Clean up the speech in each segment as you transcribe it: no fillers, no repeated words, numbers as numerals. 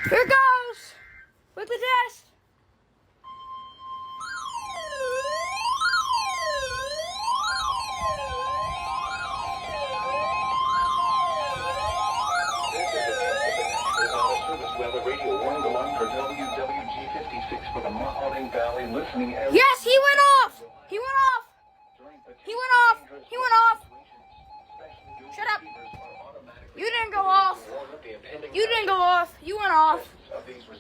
Here it goes. Weekly test. Weather radio warning alarm for WWG56 for the Mahoning Valley listening area. Yes, he went off. He went off. He went off. He went off. Shut up. You didn't go off. You didn't go off. You went off.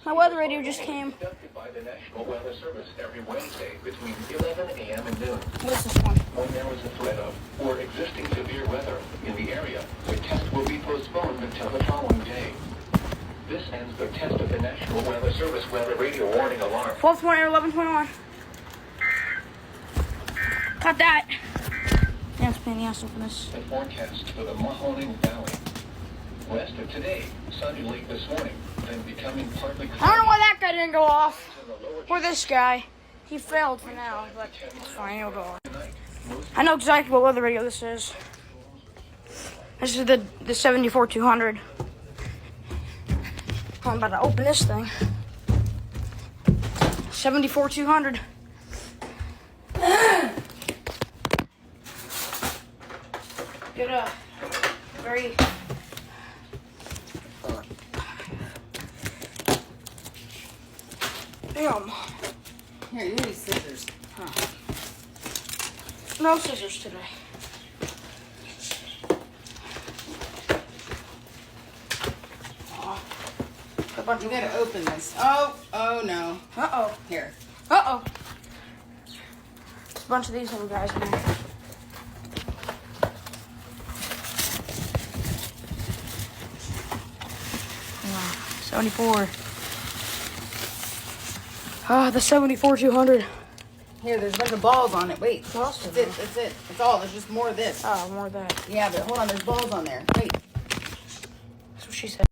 My weather radio just came. By the National Weather Service every Wednesday between 11 a.m. and noon. What's this one? When there is a threat of or existing severe weather in the area, the test will be postponed until the following day. This ends the test of the National Weather Service weather radio warning alarm. 12:20 or 11:21. Cut that. Thanks, Penny. I'll for this. The forecast for the Mahoning Valley. West of today, sunny late this morning, then becoming partly cloudy. I don't know why that guy didn't go off. Or this guy. He failed for now, but it's fine. He'll go off. I know exactly what weather radio this is. This is the 74-200. I'm about to open this thing. 74-200. Get a very damn. Here, you need scissors. Huh. No scissors today. A bunch You of gotta open this. Oh no. Uh-oh. Here. Uh-oh. There's a bunch of these little guys in there. Wow, 74. Ah, the 74-200. Here, there's a bunch of balls on it. Wait. What else is That's there? it. That's it. That's all. There's just more of this. Oh, more of that. Yeah, but hold on. There's balls on there. Wait. That's what she said.